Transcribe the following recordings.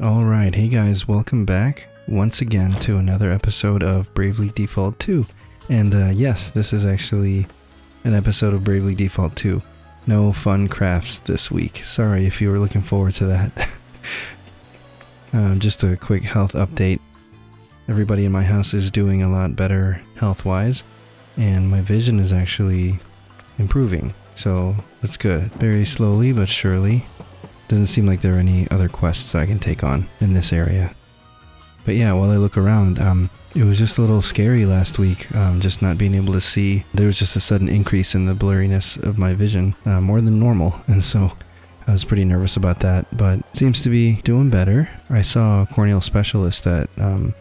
Alright, hey guys, welcome back once again to another episode of Bravely Default 2. And yes, this is actually an episode of Bravely Default 2. No fun crafts this week. Sorry if you were looking forward to that. Just a quick health update. Everybody in my house is doing a lot better health-wise, and my vision is actually improving. So that's good. Very slowly but surely. Doesn't seem like there are any other quests that I can take on in this area. But yeah, while I look around, it was just a little scary last week, just not being able to see. There was just a sudden increase in the blurriness of my vision, more than normal, and so I was pretty nervous about that, but seems to be doing better. I saw a corneal specialist that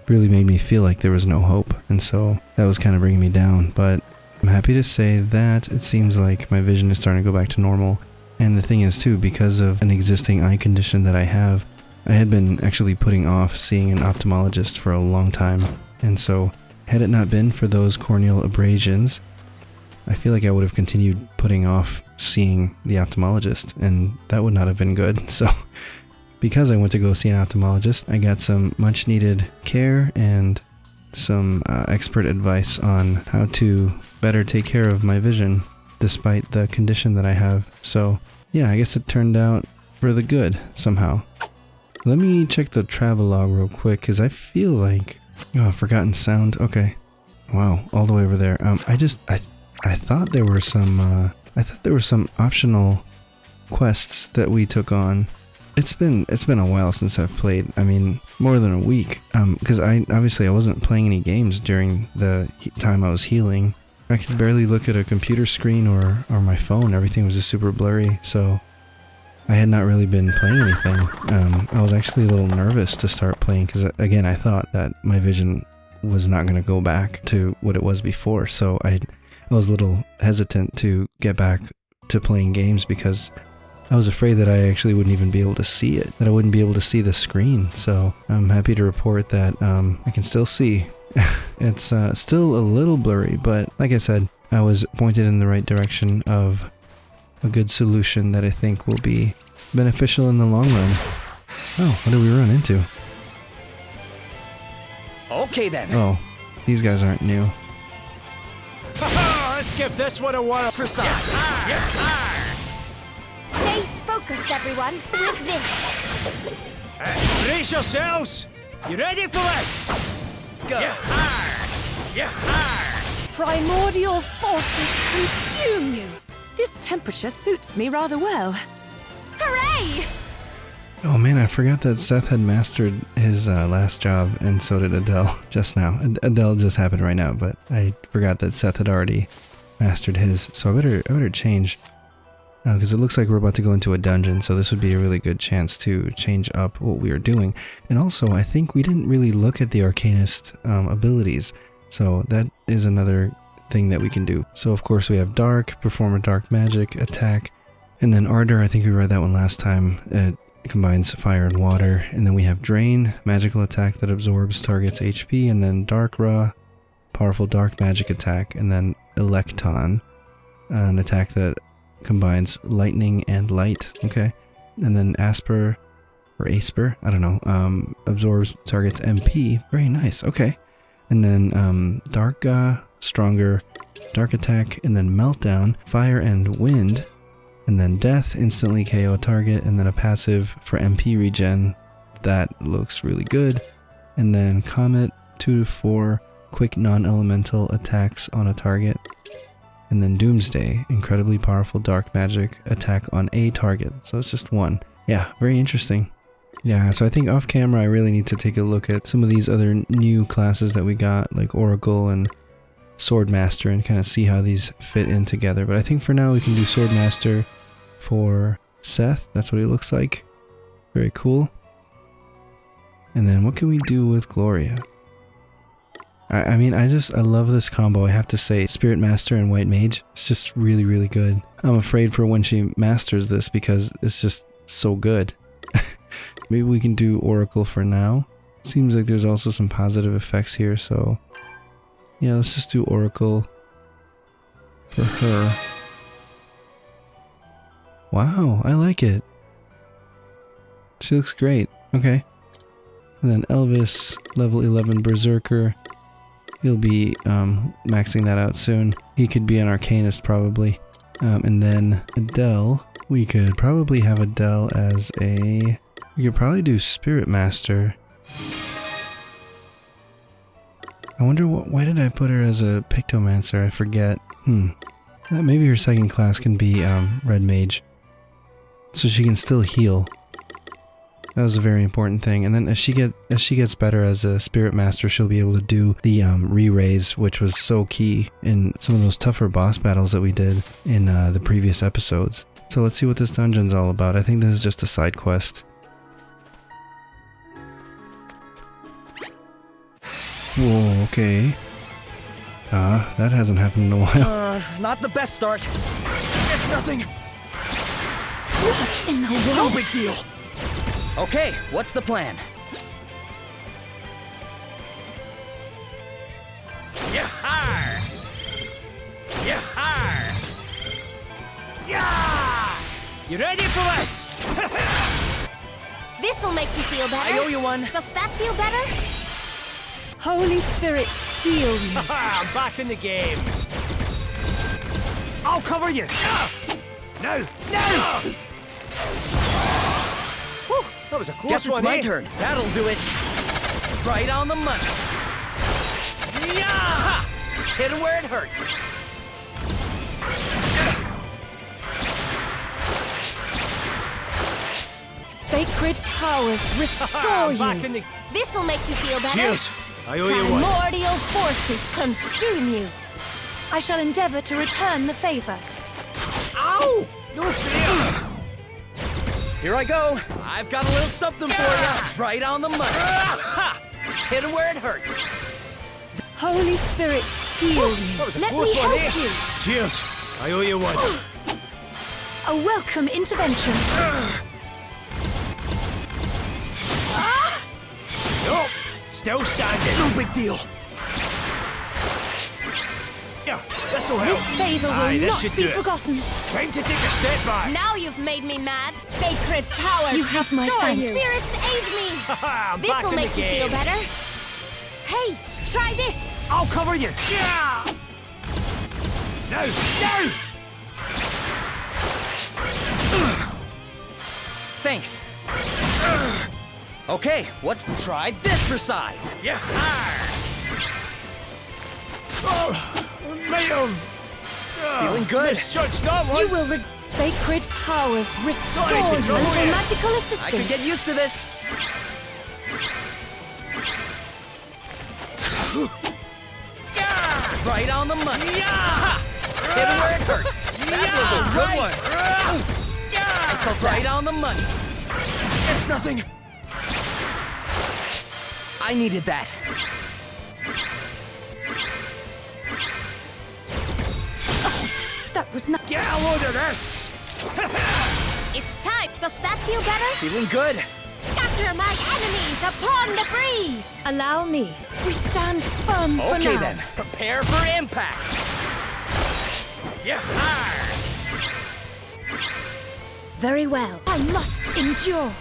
really made me feel like there was no hope, and so that was kind of bringing me down, but I'm happy to say that it seems like my vision is starting to go back to normal. And the thing is too, because of an existing eye condition that I have, I had been actually putting off seeing an ophthalmologist for a long time. And so, had it not been for those corneal abrasions, I feel like I would have continued putting off seeing the ophthalmologist, and that would not have been good. So, because I went to go see an ophthalmologist, I got some much needed care and some expert advice on how to better take care of my vision despite the condition that I have. So yeah, I guess it turned out for the good somehow. Let me check the travelogue real quick, because I feel like... Oh, forgotten sound. Okay. Wow, all the way over there. I thought there were some optional quests that we took on. It's been a while since I've played. I mean, more than a week. Because I wasn't playing any games during the time I was healing. I could barely look at a computer screen or my phone. Everything was just super blurry, so I had not really been playing anything. I was actually a little nervous to start playing because, again, I thought that my vision was not going to go back to what it was before, so I was a little hesitant to get back to playing games because I was afraid that I actually wouldn't even be able to see it, that I wouldn't be able to see the screen. So I'm happy to report that I can still see. It's still a little blurry, but like I said, I was pointed in the right direction of a good solution that I think will be beneficial in the long run. Oh, what did we run into? Okay then. Oh, these guys aren't new. Let's give this one a whirl for size. Stay focused, everyone, with this. Brace yourselves. You ready for this? Go. Primordial forces consume you. This temperature suits me rather well. Hooray! Oh man, I forgot that Seth had mastered his last job, and so did Adele just now. Adele just happened right now, but I forgot that Seth had already mastered his, so I better change. Because it looks like we're about to go into a dungeon, so this would be a really good chance to change up what we are doing. And also, I think we didn't really look at the Arcanist abilities, so that is another thing that we can do. So of course we have Dark, perform a dark magic, attack, and then Ardor, I think we read that one last time. It combines fire and water. And then we have Drain, magical attack that absorbs target's HP, and then Dark Ra, powerful dark magic attack, and then Electon, an attack that combines lightning and light. Okay. And then Asper, or Asper, I don't know, absorbs target's MP. Very nice. Okay. And then Dark stronger dark attack, and then Meltdown, fire and wind, and then Death, instantly KO a target, and then a passive for MP regen. That looks really good. And then Comet, 2 to 4 quick non-elemental attacks on a target. And then Doomsday, incredibly powerful dark magic attack on a target. So it's just one. Yeah, very interesting. Yeah, so I think off camera I really need to take a look at some of these other new classes that we got, like Oracle and Swordmaster, and kind of see how these fit in together. But I think for now we can do Swordmaster for Seth. That's what he looks like. Very cool. And then what can we do with Gloria? I mean, I love this combo, I have to say. Spirit Master and White Mage, it's just really, really good. I'm afraid for when she masters this because it's just so good. Maybe we can do Oracle for now. Seems like there's also some positive effects here, so yeah, let's just do Oracle for her. Wow, I like it. She looks great. Okay. And then Elvis, level 11 Berserker. He'll be maxing that out soon. He could be an Arcanist probably. And then Adele. We could probably have Adele as a... We could probably do Spirit Master. I wonder why did I put her as a Pictomancer? I forget. Maybe her second class can be Red Mage. So she can still heal. That was a very important thing. And then as she gets better as a Spirit Master, she'll be able to do the re-raise, which was so key in some of those tougher boss battles that we did in the previous episodes. So let's see what this dungeon's all about. I think this is just a side quest. Whoa, okay. That hasn't happened in a while. Not the best start. It's nothing. What in the No world? big deal. Okay, what's the plan? Yahar! Yahar! Yeah! You ready for this? This'll make you feel better. I owe you one. Does that feel better? Holy Spirit, heal me. I'm back in the game. I'll cover you. No! No! Whew, that was a close Guess it's one, my eh? turn. That'll do it. Right on the money. Yeah! Hit it where it hurts. Sacred powers restore Back you. in the... This'll make you feel better. Cheers! I owe you one. Primordial forces consume you. I shall endeavor to return the favor. Ow! No fear! Here I go. I've got a little something for you. Right on the money. Ha! Hit it where it hurts. Holy Spirit, heal me. That was a Let close me one, help eh? you. Cheers! I owe you one. A welcome intervention. Nope. Still standing. No big deal. Yeah, this'll help. This favor will Aye, this not should be do it. forgotten. Time to take a step back. Now you've made me mad. Sacred powers You have my restore you. thanks. Spirits aid me. I'm back This'll in make the you game. feel better. Hey, try this. I'll cover you. Yeah! No! No! Thanks. Okay, let's try this for size. Yeah! Oh, might have Feeling good. misjudged that one. You will sacred powers restore Sorry to you. trouble Little you. magical I assistance. could get used to this. Right on the money. Ha! Hit it where it hurts. That was a good one. Right on the money. It's nothing. I needed that. That was not. Get a load of this. It's time. Does that feel better? Feeling good. Scatter my enemies upon the breeze. Allow me. We stand firm for Okay now. then. Prepare for impact. Yeah! Very well. I must endure.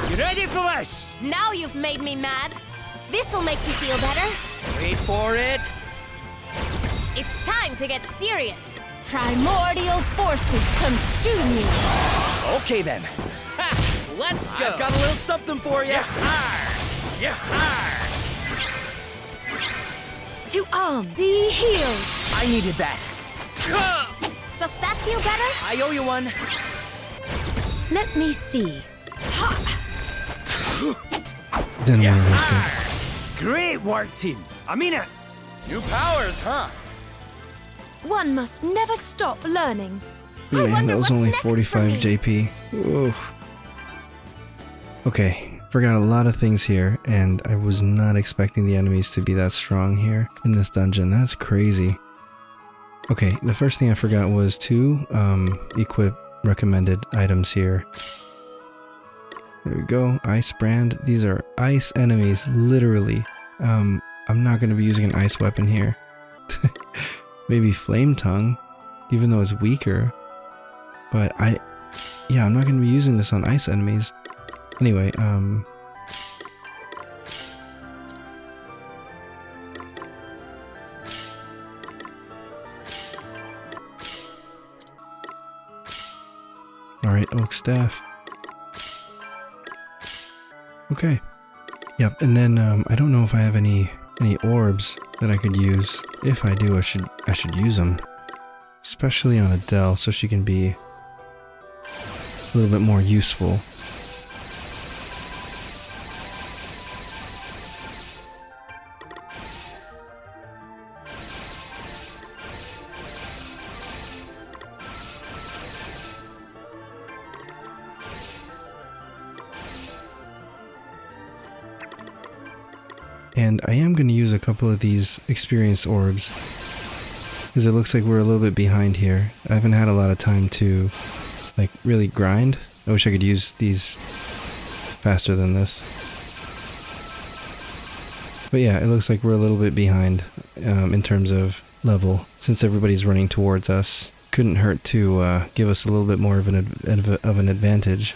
You ready for this? Now you've made me mad. This'll make you feel better. Wait for it. It's time to get serious. Primordial forces consume you. Okay then. Ha! Let's go. I've got a little something for you. Yeah! To arm, be healed. I needed that. Does that feel better? I owe you one. Let me see. Didn't want to risk it. Great work, team. I mean it. New powers, huh? One must never stop learning. Man, wonder that was what's only next for 45 me. JP. Oof. Okay, forgot a lot of things here, and I was not expecting the enemies to be that strong here in this dungeon. That's crazy. Okay, the first thing I forgot was to equip recommended items here. There we go. Ice brand. These are ice enemies, literally. I'm not going to be using an ice weapon here. Maybe flame tongue, even though it's weaker. But I'm not going to be using this on ice enemies. Anyway, Alright, oak staff. Okay. Yep, and then I don't know if I have any orbs that I could use. If I do, I should use them. Especially on Adele, so she can be a little bit more useful. And I am going to use a couple of these experience orbs, because it looks like we're a little bit behind here. I haven't had a lot of time to, like, really grind. I wish I could use these faster than this. But yeah, it looks like we're a little bit behind in terms of level, since everybody's running towards us. Couldn't hurt to give us a little bit more of an advantage.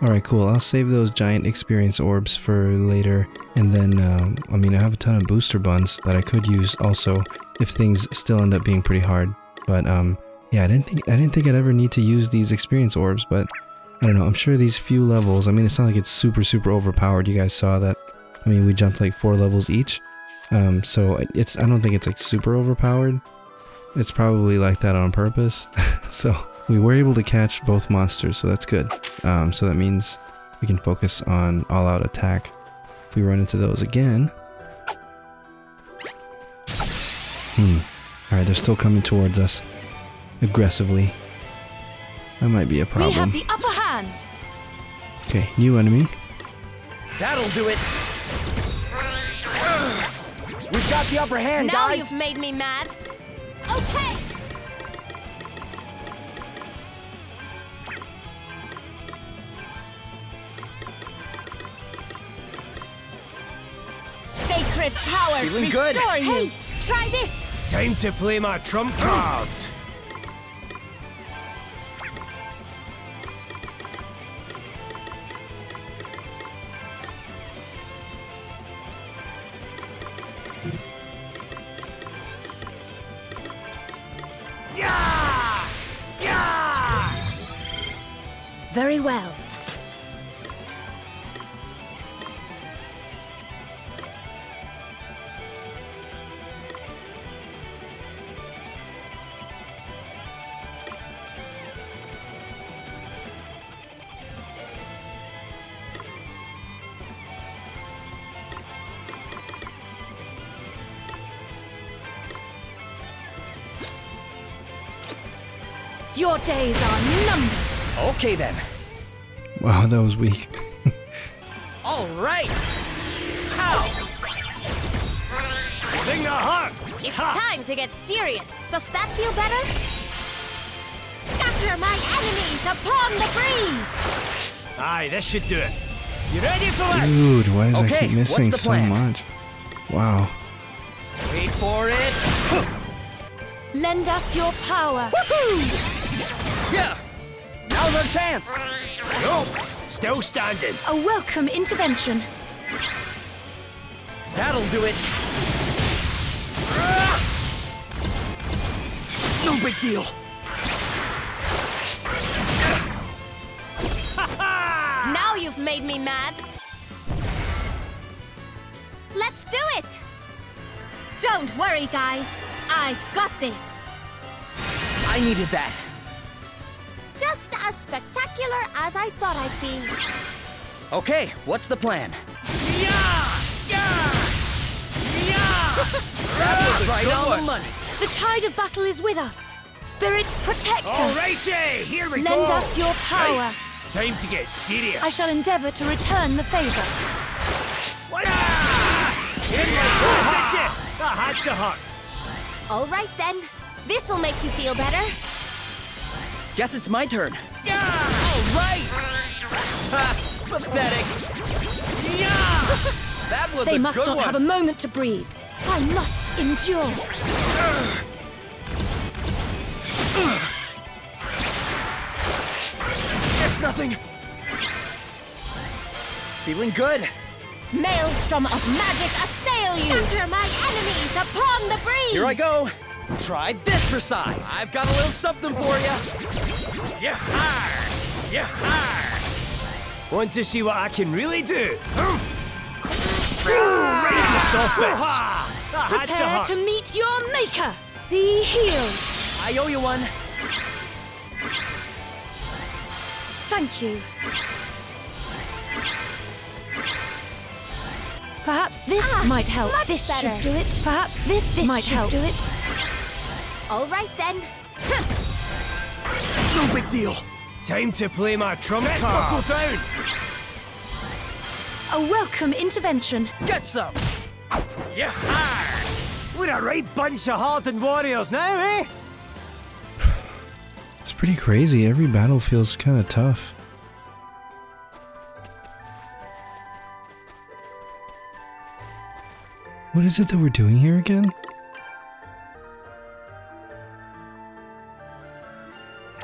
Alright, cool. I'll save those giant experience orbs for later. And then, I mean, I have a ton of booster buns that I could use also if things still end up being pretty hard. But, yeah, I didn't think I'd ever need to use these experience orbs, but I don't know. I'm sure these few levels, I mean, it's not like it's super, super overpowered. You guys saw that. I mean, we jumped like 4 levels each. So I don't think it's like super overpowered. It's probably like that on purpose. So we were able to catch both monsters, so that's good. So that means we can focus on all-out attack. If we run into those again... Alright, they're still coming towards us. Aggressively. That might be a problem. We have the upper hand. Okay, new enemy. That'll do it. We've got the upper hand, Now guys. you've made me mad. Okay. Sacred power, Feeling good. restore you. Hey, try this. Time to play my trump cards. Yeah! Yeah! Very well. Your days are numbered. Okay then. Wow, that was weak. All right. Pow! Bring the heart. It's time to get serious. Does that feel better? Scatter my enemies upon the breeze. Aye, this should do it. You ready for this? Dude, why does I Okay, keep missing what's the so plan? much? Wow. Wait for it. Lend us your power. Yeah. Now's our chance. Nope. Still standing. A welcome intervention. That'll do it. No big deal. Now you've made me mad. Let's do it. Don't worry, guys. I've got this. I needed that. Just as spectacular as I thought I'd be. Okay, what's the plan? That was right on the money. The tide of battle is with us. Spirits, protect us. Alrighty, here we go. Lend us your power. Hey, time to get serious. I shall endeavor to return the favor. Did you? That had to hurt. All right, then. This'll make you feel better. Guess it's my turn. All right. Ha! Pathetic. Yeah! That was They a must good not one. have a moment to breathe. I must endure. It's nothing. Feeling good. Maelstrom of magic assail you! Scatter my enemies upon the breeze! Here I go. Try this for size. I've got a little something for you. Yeah-har! Yeah-har! Want to see what I can really do? Right in the soft bits. That had to Prepare hurt. to meet your maker. Be healed. I owe you one. Thank you. Perhaps this might help. much This better. should do it. Perhaps this might should help. do it. All right then. No big deal. Time to play my trump Let's card. buckle down. A welcome intervention. Get some. Yeah-har! We're a right bunch of hardened warriors now, eh? It's pretty crazy. Every battle feels kind of tough. What is it that we're doing here again?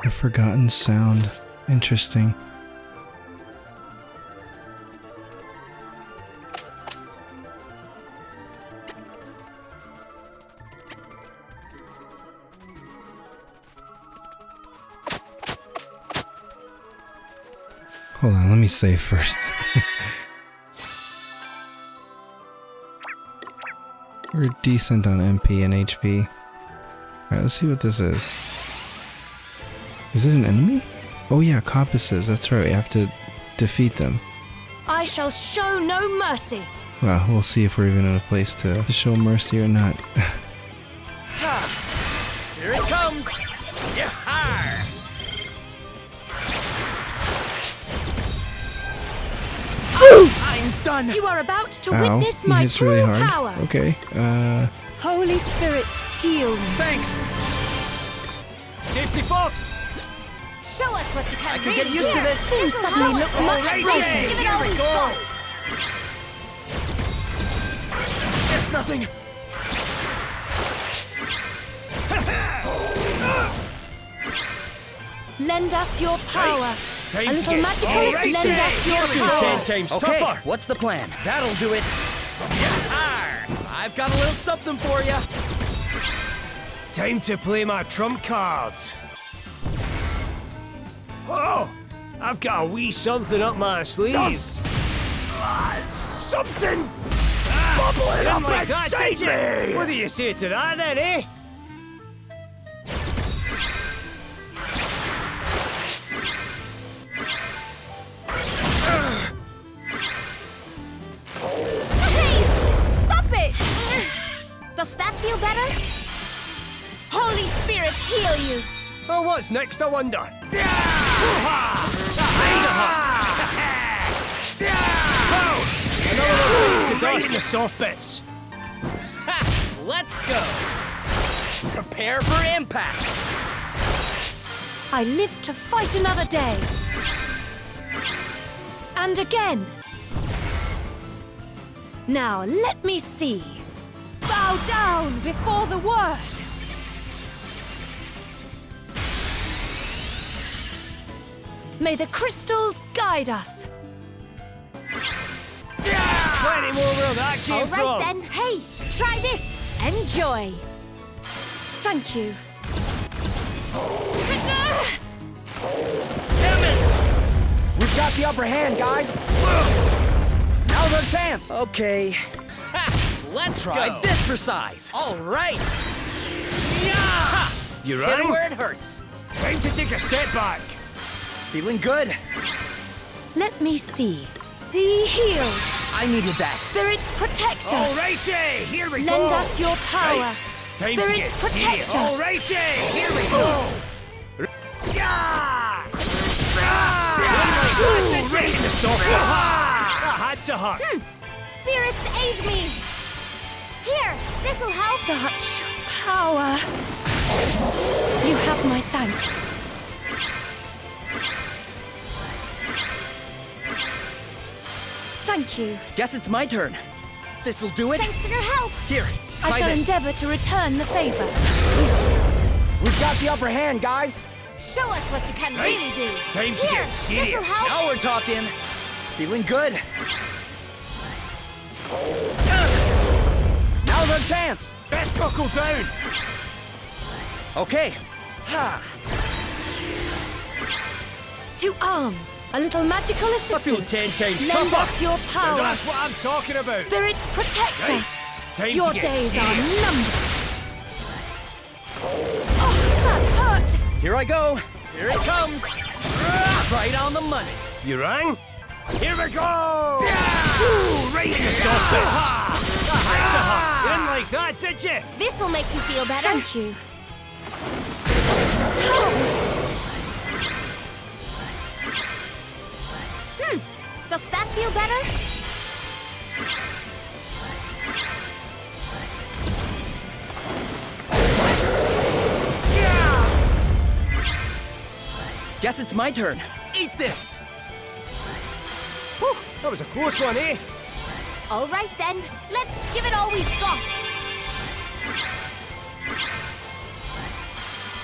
A forgotten sound. Interesting. Hold on, let me save first. We're decent on MP and HP. Alright, let's see what this is. Is it an enemy? Oh yeah, coppices, that's right, we have to defeat them. I shall show no mercy. Well, we'll see if we're even in a place to show mercy or not. Here it comes. Yeah-har! I'm done. You are about to Ow, witness he my hits true really hard. power. Okay, Holy spirits, heal me. Thanks. Safety first! Show us what you can I can get used to this. Things suddenly look much Alrighty. brighter. Give it Here all we we've go. got. It's nothing. Lend us your power. Time A to little get magical. serious. Lend us your Do power. 10 times Okay, tougher. what's the plan? That'll do it. Yeah-har! I've got a little something for you. Time to play my trump cards. Oh, I've got a wee something up my sleeve. Something bubbling up like that, inside did me. What do you say to that then, eh? Hey! Stop it! Does that feel better? Holy Spirit, heal you! Oh, what's next, I wonder? Right in the soft bits. Let's go. Prepare for impact. I live to fight another day. And again. Now, let me see. Bow down before the word. May the crystals guide us. Plenty more where that came All right from. then. Hey, try this. Enjoy. Thank you. We've got the upper hand, guys. Now's our chance. Okay. Let's try this for size. All right. Yeah! You Hit it ready? where it hurts. Time to take a step back. Feeling good. Let me see. Be healed. I needed that. Spirits protect us. Alrighty, here we go. Lend us your power. Time to get Spirits protect serious. us. Alrighty, here we go. Yeah! Right in the soft bits. That had to hurt. Spirits, aid me. Here, this'll help. Such power. You have my thanks. Thank you. Guess it's my turn. This'll do it. Thanks for your help. Here, I try shall this. endeavor to return the favor. We've got the upper hand, guys. Show us what you can really do. Time to Here, get serious. this'll help. Now we're talking. Feeling good. Now's our chance. Best buckle down. Okay. Ha. To arms. A little magical I assistance. feel 10 times Lend tougher. us your power. That's what I'm talking about. Spirits, protect Right. us. Time Your to get days serious. are numbered. Oh, that hurt. Here I go. Here it comes. Right on the money. You rang? Here we go! Ooh, right in the soft bits. You didn't like that, did you? This'll make you feel better. Thank you. Does that feel better? Guess it's my turn. Eat this. Whew, that was a close one, eh? All right then, let's give it all we've got.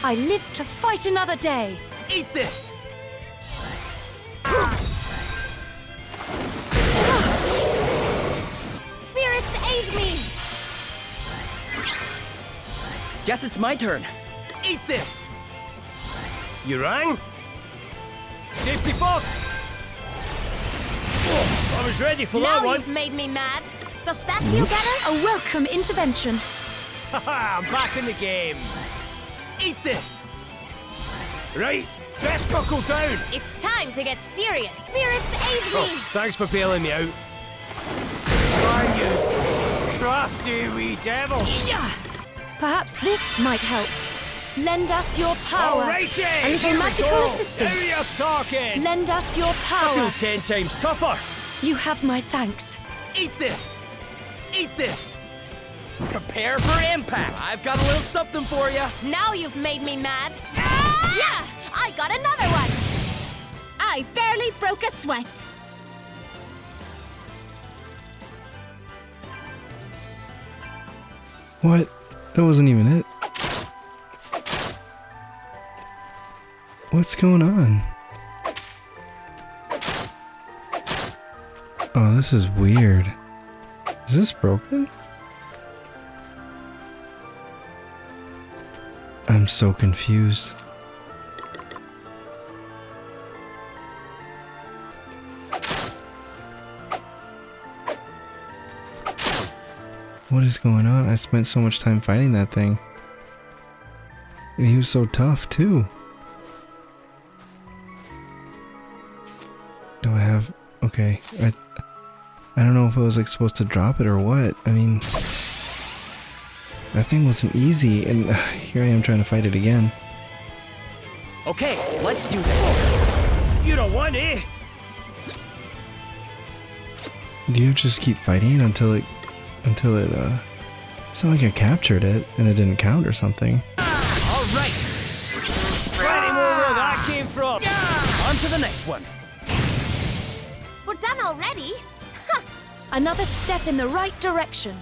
I live to fight another day. Eat this. Spirits, aid me. Guess it's my turn. Eat this. You rang? Safety first. Oh, I was ready for Now that one. you've made me mad. Does that feel better? A welcome intervention. Haha, I'm back in the game. Eat this. Right, best buckle down. It's time to get serious. Spirits, aid me. Oh, thanks for bailing me out. Are you crafty wee devil? Perhaps this might help. Lend us your power. Alrighty, A little here we magical go. assistance. Now you're talking. Lend us your I power. feel 10 times tougher. You have my thanks. Eat this. Eat this. Prepare for impact. I've got a little something for you. Now you've made me mad. Yeah, I got another one. I barely broke a sweat. What? That wasn't even it. What's going on? Oh, this is weird. Is this broken? I'm so confused. What is going on? I spent so much time fighting that thing. And he was so tough too. Do I have... Okay, I don't know if I was like supposed to drop it or what. I mean... That thing wasn't easy, and here I am trying to fight it again. Okay, let's do this. You don't want, eh? Do you just keep fighting it until it... It's not like I captured it and it didn't count or something. All right. Plenty more where that came from. On to the next one. We're done already? Another step in the right direction.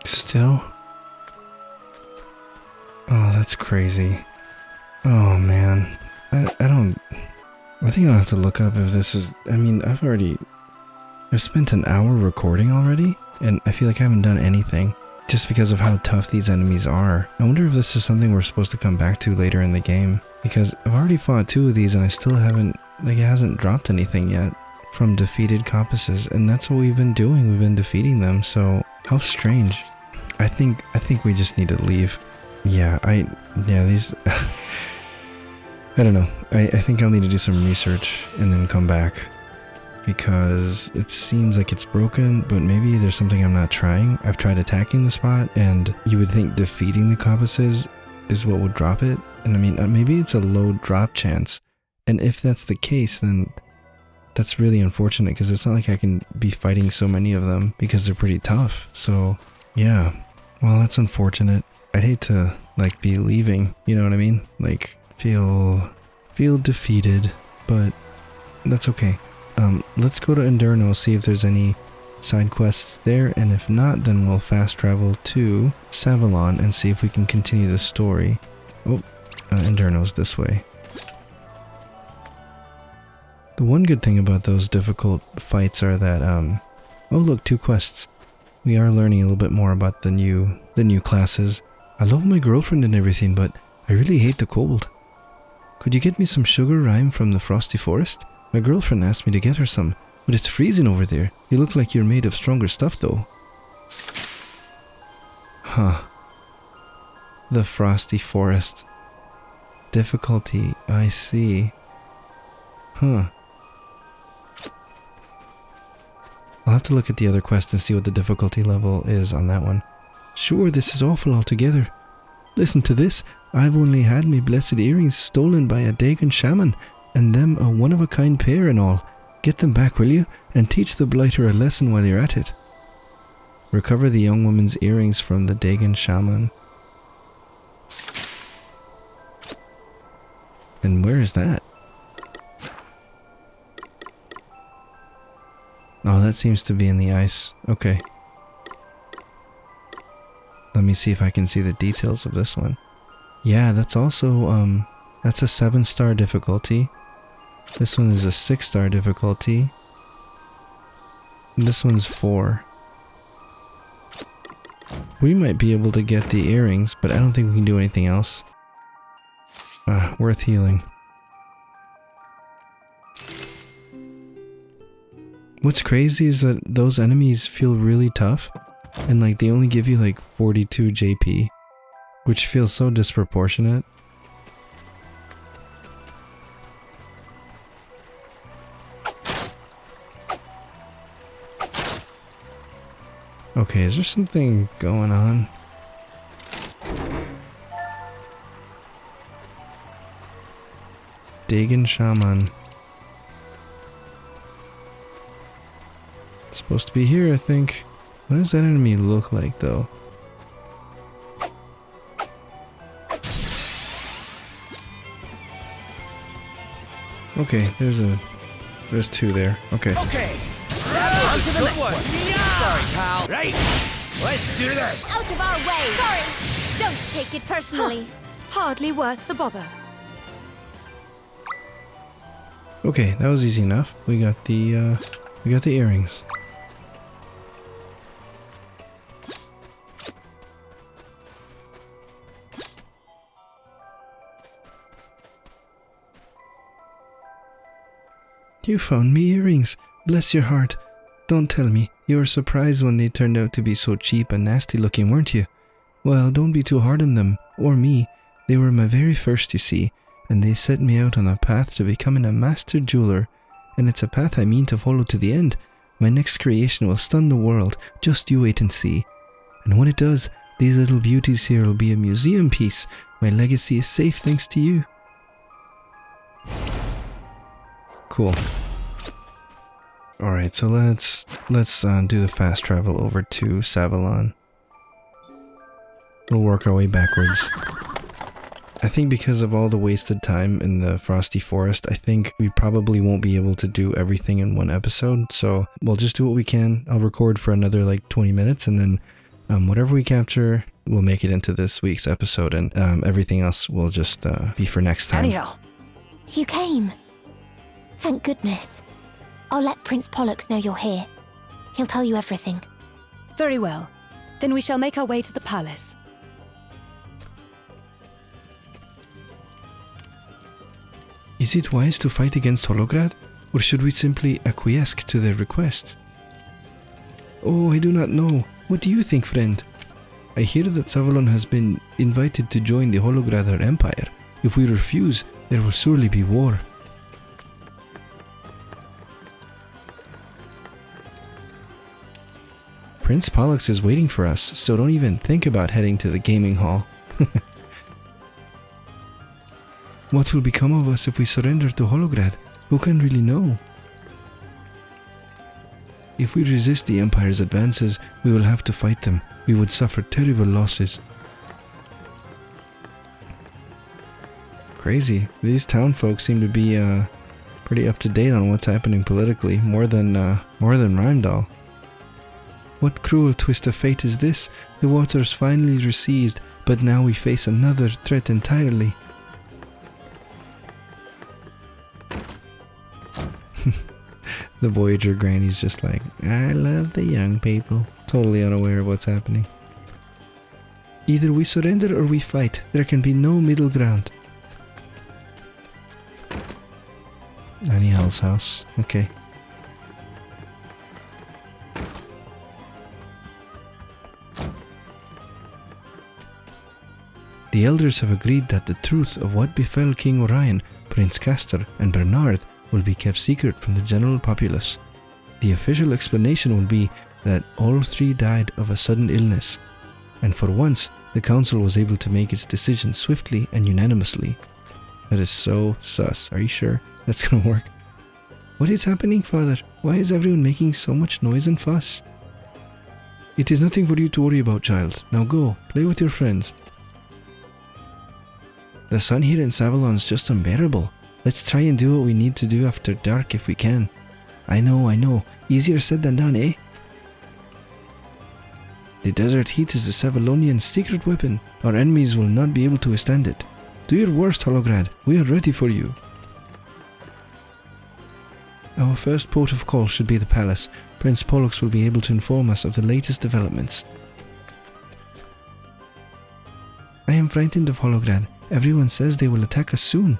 Still? Oh, that's crazy. Oh man. I think I'll have to look up if this is... I mean, I've spent an hour recording already, and I feel like I haven't done anything, just because of how tough these enemies are. I wonder if this is something we're supposed to come back to later in the game, because I've already fought 2 of these and I still haven't... Like, it hasn't dropped anything yet from defeated compasses, and that's what we've been doing. We've been defeating them, so how strange. I think we just need to leave. Yeah, these... I don't know. I think I'll need to do some research and then come back, because it seems like it's broken, but maybe there's something I'm not trying. I've tried attacking the spot, and you would think defeating the compasses is what would drop it. And I mean, maybe it's a low drop chance. And if that's the case, then that's really unfortunate, because it's not like I can be fighting so many of them, because they're pretty tough. So, yeah. Well, that's unfortunate. I'd hate to, like, be leaving, you know what I mean? Like, feel feel defeated, but that's okay. Let's go to Endurno, see if there's any side quests there, and if not, then we'll fast travel to Savalon and see if we can continue the story. Oh, Endurno's this way. The one good thing about those difficult fights are that, oh look, 2 quests. We are learning a little bit more about the new classes. I love my girlfriend and everything, but I really hate the cold. Could you get me some sugar rime from the Frosty Forest? My girlfriend asked me to get her some, but it's freezing over there. You look like you're made of stronger stuff though. Huh. The Frosty Forest. Difficulty, I see. Huh. I'll have to look at the other quest and see what the difficulty level is on that one. Sure, this is awful altogether. Listen to this. I've only had me blessed earrings stolen by a Dagon shaman, and them a one-of-a-kind pair and all. Get them back, will you? And teach the blighter a lesson while you're at it. Recover the young woman's earrings from the Dagon shaman. And where is that? Oh, that seems to be in the ice. Okay. Let me see if I can see the details of this one. Yeah, that's also, that's a 7-star difficulty. This one is a 6-star difficulty. This one's 4. We might be able to get the earrings, but I don't think we can do anything else. Worth healing. What's crazy is that those enemies feel really tough, and like they only give you like 42 JP, which feels so disproportionate. Okay, is there something going on? Dagon Shaman. It's supposed to be here, I think. What does that enemy look like, though? Okay, there's 2 there. Okay. Okay. On to the next one. Sorry, pal. Right. Let's do this. Out of our way! Sorry! Don't take it personally. Hardly worth the bother. Okay, that was easy enough. We got the earrings. You found me earrings. Bless your heart. Don't tell me. You were surprised when they turned out to be so cheap and nasty looking, weren't you? Well, don't be too hard on them, or me. They were my very first, you see, and they set me out on a path to becoming a master jeweler. And it's a path I mean to follow to the end. My next creation will stun the world. Just you wait and see. And when it does, these little beauties here will be a museum piece. My legacy is safe thanks to you. Cool. Alright, so let's do the fast travel over to Savalon. We'll work our way backwards. I think because of all the wasted time in the Frosty Forest, I think we probably won't be able to do everything in one episode, so we'll just do what we can. I'll record for another like 20 minutes, and then whatever we capture, we'll make it into this week's episode, and everything else will just be for next time. Anyhow. You came. Thank goodness. I'll let Prince Pollux know you're here. He'll tell you everything. Very well. Then we shall make our way to the palace. Is it wise to fight against Holograd, or should we simply acquiesce to their request? Oh, I do not know. What do you think, friend? I hear that Savalon has been invited to join the Hologradar Empire. If we refuse, there will surely be war. Prince Pollux is waiting for us, so don't even think about heading to the gaming hall. What will become of us if we surrender to Holograd? Who can really know? If we resist the Empire's advances, we will have to fight them. We would suffer terrible losses. Crazy. These town folks seem to be pretty up to date on what's happening politically, more than Rheimdall. What cruel twist of fate is this? The waters finally receded, but now we face another threat entirely. The Voyager granny's just like, I love the young people. Totally unaware of what's happening. Either we surrender or we fight. There can be no middle ground. Aniel's house. Okay. The elders have agreed that the truth of what befell King Orion, Prince Castor, and Bernard will be kept secret from the general populace. The official explanation will be that all three died of a sudden illness, and for once, the council was able to make its decision swiftly and unanimously. That is so sus. Are you sure that's gonna work? What is happening, Father? Why is everyone making so much noise and fuss? It is nothing for you to worry about, child. Now go, play with your friends. The sun here in Savalon is just unbearable. Let's try and do what we need to do after dark if we can. I know. Easier said than done, eh? The desert heat is the Savalonian secret weapon. Our enemies will not be able to withstand it. Do your worst, Holograd. We are ready for you. Our first port of call should be the palace. Prince Pollux will be able to inform us of the latest developments. I am frightened of Holograd. Everyone says they will attack us soon.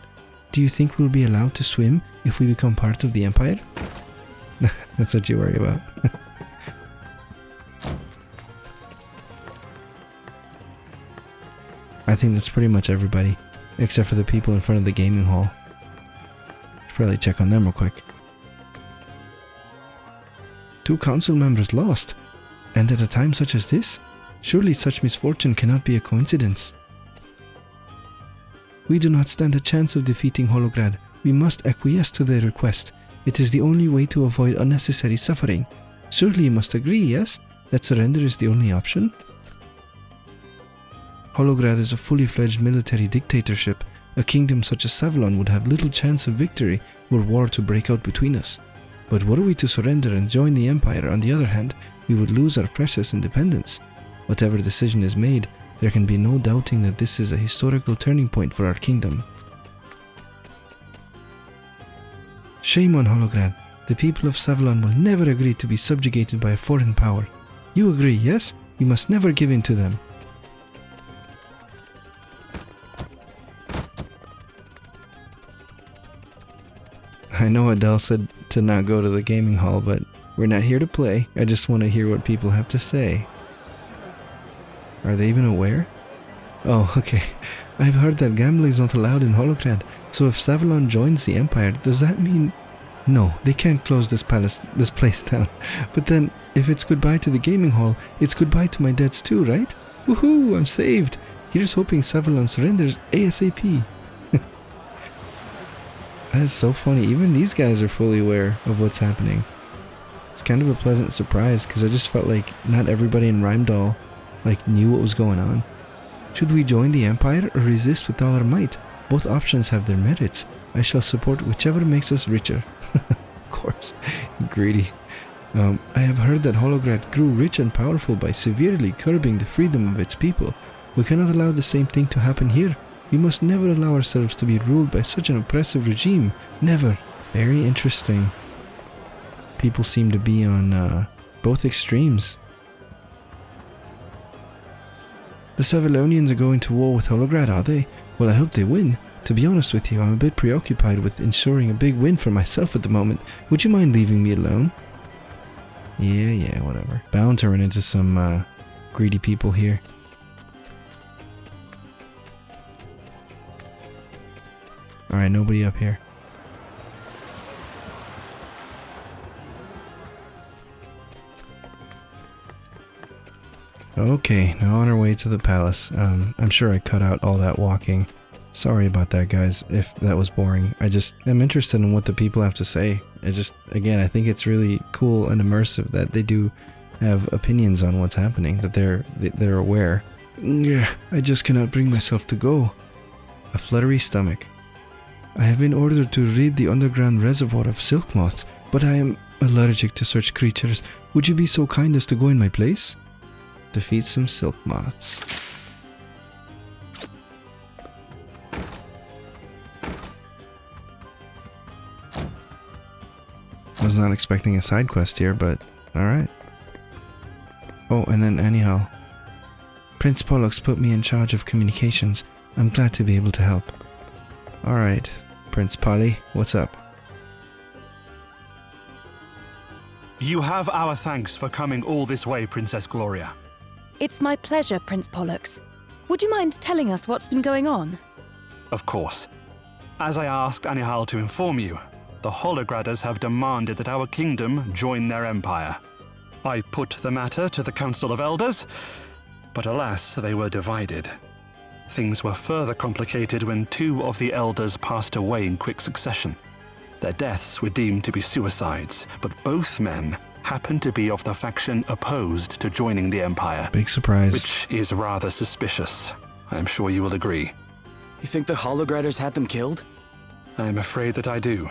Do you think we'll be allowed to swim if we become part of the Empire? That's what you worry about. I think that's pretty much everybody, except for the people in front of the gaming hall. Should probably check on them real quick. 2 council members lost, and at a time such as this? Surely such misfortune cannot be a coincidence. We do not stand a chance of defeating Holograd. We must acquiesce to their request. It is the only way to avoid unnecessary suffering. Surely you must agree, yes? That surrender is the only option? Holograd is a fully fledged military dictatorship. A kingdom such as Savalon would have little chance of victory were war to break out between us. But were we to surrender and join the Empire, on the other hand, we would lose our precious independence. Whatever decision is made, there can be no doubting that this is a historical turning point for our kingdom. Shame on Holograd. The people of Savalon will never agree to be subjugated by a foreign power. You agree, yes? We must never give in to them. I know Adele said to not go to the gaming hall, but we're not here to play. I just want to hear what people have to say. Are they even aware? Oh, okay. I've heard that gambling is not allowed in Holograd, so if Savalon joins the Empire, does that mean... No, they can't close this place down. But then, if it's goodbye to the gaming hall, it's goodbye to my debts too, right? Woohoo, I'm saved! Here's hoping Savalon surrenders ASAP. That is so funny. Even these guys are fully aware of what's happening. It's kind of a pleasant surprise, because I just felt like not everybody in Rheimdall knew what was going on. Should we join the Empire or resist with all our might? Both options have their merits. I shall support whichever makes us richer. Of course, greedy. I have heard that Holograd grew rich and powerful by severely curbing the freedom of its people. We cannot allow the same thing to happen here. We must never allow ourselves to be ruled by such an oppressive regime. Never. Very interesting. People seem to be on both extremes. The Savalonians are going to war with Holograd, are they? Well, I hope they win. To be honest with you, I'm a bit preoccupied with ensuring a big win for myself at the moment. Would you mind leaving me alone? Yeah, whatever. Bound to run into some greedy people here. Alright, nobody up here. Okay, now on our way to the palace. I'm sure I cut out all that walking. Sorry about that, guys, if that was boring. I just am interested in what the people have to say. Again, I think it's really cool and immersive that they do have opinions on what's happening, that they're aware. Yeah, I just cannot bring myself to go. A fluttery stomach. I have been ordered to raid the underground reservoir of silk moths, but I am allergic to such creatures. Would you be so kind as to go in my place? Defeat some silk moths. I was not expecting a side quest here, but alright. Oh, and then anyhow. Prince Pollux put me in charge of communications. I'm glad to be able to help. Alright, Prince Polly, what's up? You have our thanks for coming all this way, Princess Gloria. It's my pleasure, Prince Pollux. Would you mind telling us what's been going on? Of course. As I asked Anihal to inform you, the Holograders have demanded that our kingdom join their empire. I put the matter to the Council of Elders, but alas, they were divided. Things were further complicated when 2 of the elders passed away in quick succession. Their deaths were deemed to be suicides, but both men happened to be of the faction opposed to joining the Empire. Big surprise. Which is rather suspicious. I am sure you will agree. You think the Holograders had them killed? I am afraid that I do.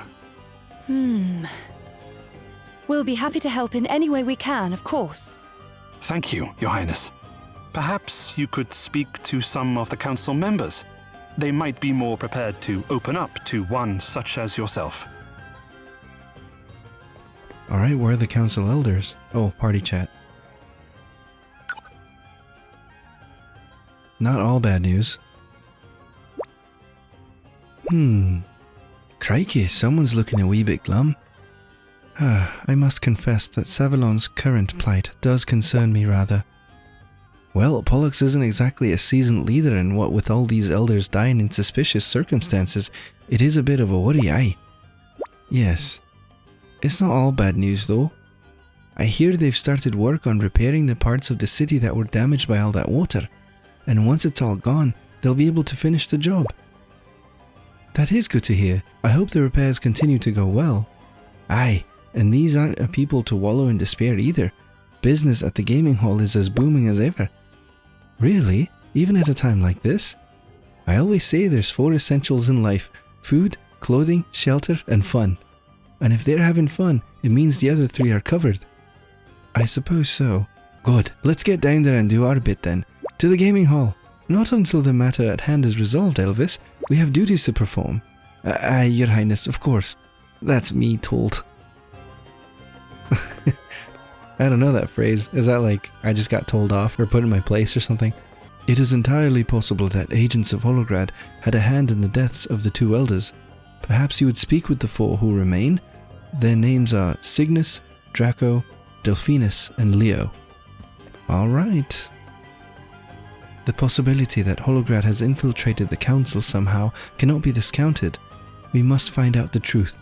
We'll be happy to help in any way we can, of course. Thank you, Your Highness. Perhaps you could speak to some of the council members. They might be more prepared to open up to one such as yourself. Alright, where are the council elders? Oh, party chat. Not all bad news. Crikey, someone's looking a wee bit glum. I must confess that Savalon's current plight does concern me rather. Well, Pollux isn't exactly a seasoned leader, and what with all these elders dying in suspicious circumstances, it is a bit of a worry, aye. Yes. It's not all bad news though. I hear they've started work on repairing the parts of the city that were damaged by all that water, and once it's all gone, they'll be able to finish the job. That is good to hear. I hope the repairs continue to go well. Aye, and these aren't a people to wallow in despair either. Business at the gaming hall is as booming as ever. Really? Even at a time like this? I always say there's 4 essentials in life: food, clothing, shelter, and fun. And if they're having fun, it means the other 3 are covered. I suppose so. Good, let's get down there and do our bit then. To the gaming hall. Not until the matter at hand is resolved, Elvis. We have duties to perform. Aye, Your Highness, of course. That's me told. I don't know that phrase. Is that like, I just got told off or put in my place or something? It is entirely possible that agents of Holograd had a hand in the deaths of the 2 elders. Perhaps you would speak with the 4 who remain. Their names are Cygnus, Draco, Delphinus, and Leo. Alright. The possibility that Holograd has infiltrated the council somehow cannot be discounted. We must find out the truth.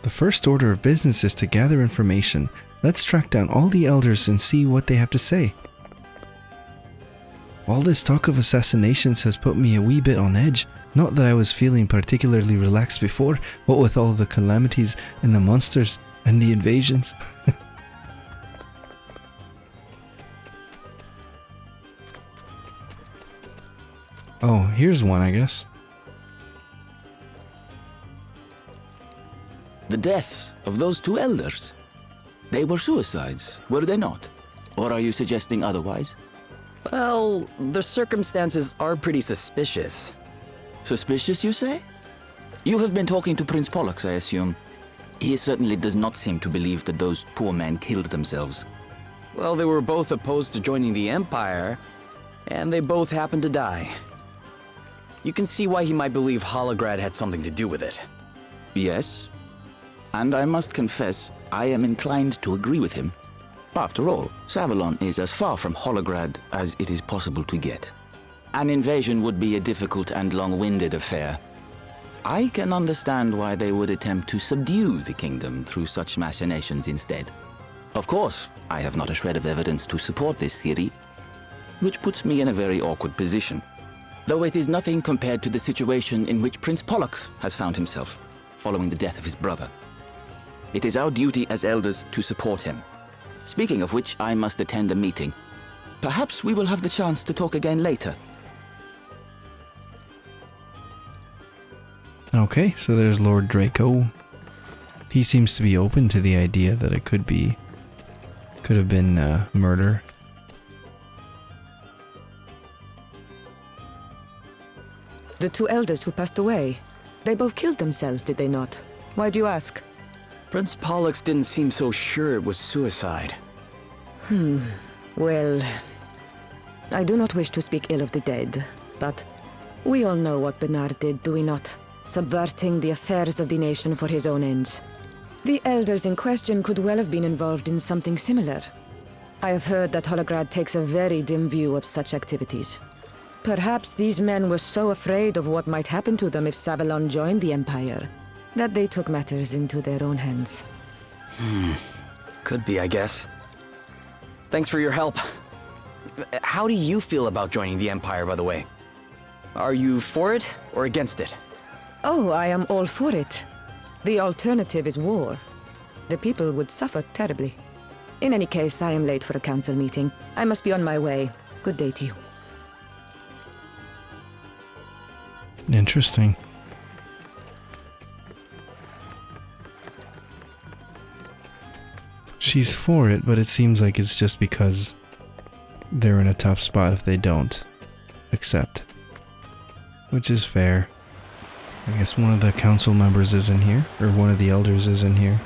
The first order of business is to gather information. Let's track down all the elders and see what they have to say. All this talk of assassinations has put me a wee bit on edge. Not that I was feeling particularly relaxed before, what with all the calamities and the monsters and the invasions. Oh, here's one, I guess. The deaths of those 2 elders. They were suicides, were they not? Or are you suggesting otherwise? Well, the circumstances are pretty suspicious. Suspicious, you say? You have been talking to Prince Pollux, I assume. He certainly does not seem to believe that those poor men killed themselves. Well, they were both opposed to joining the Empire, and they both happened to die. You can see why he might believe Holograd had something to do with it. Yes. And I must confess, I am inclined to agree with him. After all, Savalon is as far from Holograd as it is possible to get. An invasion would be a difficult and long-winded affair. I can understand why they would attempt to subdue the kingdom through such machinations instead. Of course, I have not a shred of evidence to support this theory, which puts me in a very awkward position. Though it is nothing compared to the situation in which Prince Pollux has found himself, following the death of his brother. It is our duty as elders to support him. Speaking of which, I must attend a meeting. Perhaps we will have the chance to talk again later. Okay, so there's Lord Draco. He seems to be open to the idea that it could have been murder. The two elders who passed away, they both killed themselves, did they not? Why do you ask? Prince Pollux didn't seem so sure it was suicide. Well, I do not wish to speak ill of the dead, but we all know what Bernard did, do we not? Subverting the affairs of the nation for his own ends. The elders in question could well have been involved in something similar. I have heard that Holograd takes a very dim view of such activities. Perhaps these men were so afraid of what might happen to them if Savalon joined the Empire, that they took matters into their own hands. Could be, I guess. Thanks for your help. How do you feel about joining the Empire, by the way? Are you for it or against it? Oh, I am all for it. The alternative is war. The people would suffer terribly. In any case, I am late for a council meeting. I must be on my way. Good day to you. Interesting. She's for it, but it seems like it's just because they're in a tough spot if they don't accept. Which is fair. I guess one of the council members is in here, or one of the elders is in here.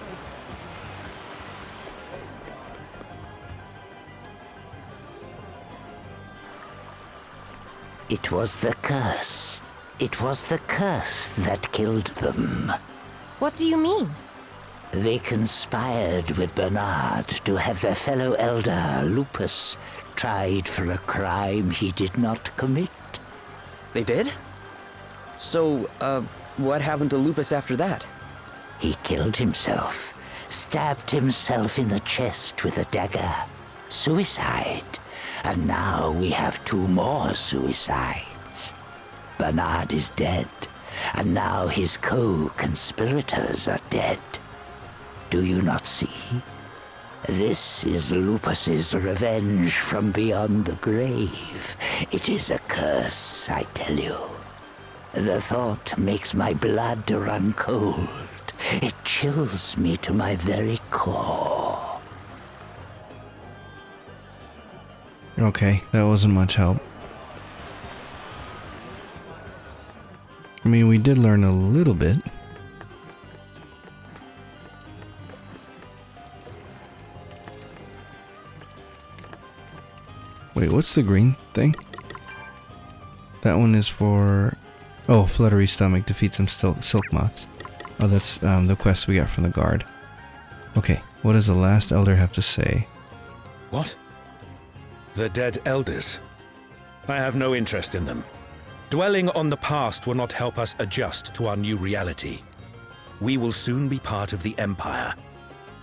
It was the curse. It was the curse that killed them. What do you mean? They conspired with Bernard to have their fellow elder, Lupus, tried for a crime he did not commit. They did? So, what happened to Lupus after that? He killed himself, stabbed himself in the chest with a dagger. Suicide. And now we have 2 more suicides. Bernard is dead, and now his co-conspirators are dead. Do you not see? This is Lupus's revenge from beyond the grave. It is a curse, I tell you. The thought makes my blood run cold. It chills me to my very core. Okay, that wasn't much help. I mean, we did learn a little bit. Wait, what's the green thing? That one is for... Oh, Fluttery Stomach defeats some silk moths. Oh, that's the quest we got from the guard. Okay, what does the last elder have to say? What? The dead elders? I have no interest in them. Dwelling on the past will not help us adjust to our new reality. We will soon be part of the Empire.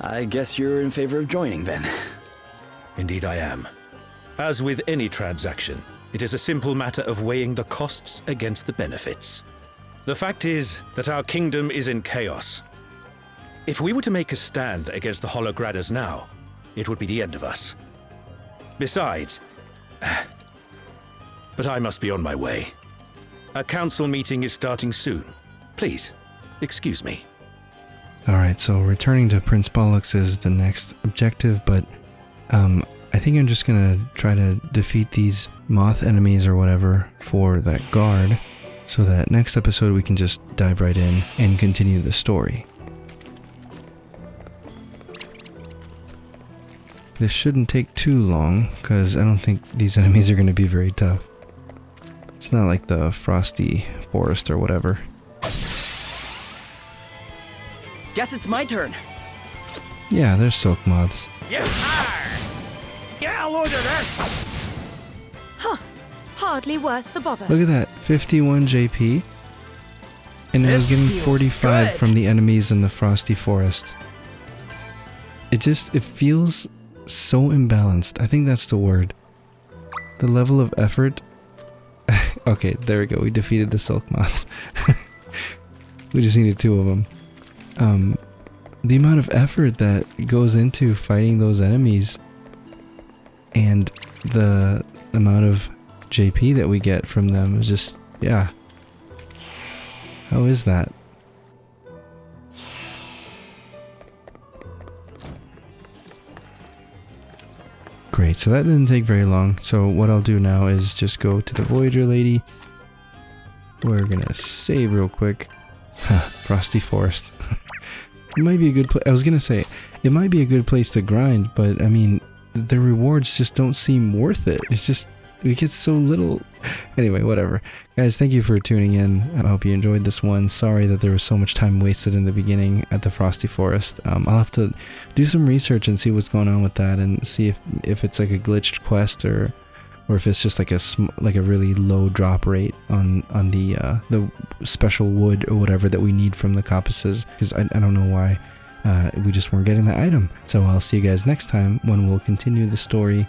I guess you're in favor of joining, then. Indeed I am. As with any transaction, it is a simple matter of weighing the costs against the benefits. The fact is that our kingdom is in chaos. If we were to make a stand against the Holograders now, it would be the end of us. Besides... But I must be on my way. A council meeting is starting soon. Please, excuse me. Alright, so returning to Prince Pollux is the next objective, but I think I'm just gonna try to defeat these moth enemies or whatever for that guard, so that next episode we can just dive right in and continue the story. This shouldn't take too long, because I don't think these enemies are going to be very tough. It's not like the Frosty forest or whatever. Guess it's my turn. Yeah, there's silk moths. Yeah, look at this! Huh. Hardly worth the bother. Look at that, 51 JP. And it was This getting feels 45 good. from the enemies in the Frosty forest. It feels so imbalanced. I think that's the word. The level of effort. Okay, there we go. We defeated the silk moths. We just needed 2 of them. The amount of effort that goes into fighting those enemies and the amount of JP that we get from them is just, yeah. How is that? Great, so that didn't take very long. So what I'll do now is just go to the Voyager lady. We're gonna save real quick. Frosty Forest. It might be a good place. I was gonna say, it might be a good place to grind, but I mean, the rewards just don't seem worth it. It's just, we get so little. Anyway, whatever. Guys, thank you for tuning in. I hope you enjoyed this one. Sorry that there was so much time wasted in the beginning at the Frosty Forest. I'll have to do some research and see what's going on with that, and see if it's like a glitched quest or if it's just like a really low drop rate on the special wood or whatever that we need from the coppices, because I don't know why we just weren't getting the item. So I'll see you guys next time when we'll continue the story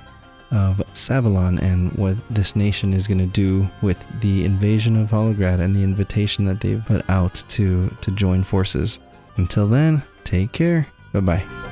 of Savalon and what this nation is going to do with the invasion of Holograd and the invitation that they've put out to join forces. Until then, take care. Bye-bye.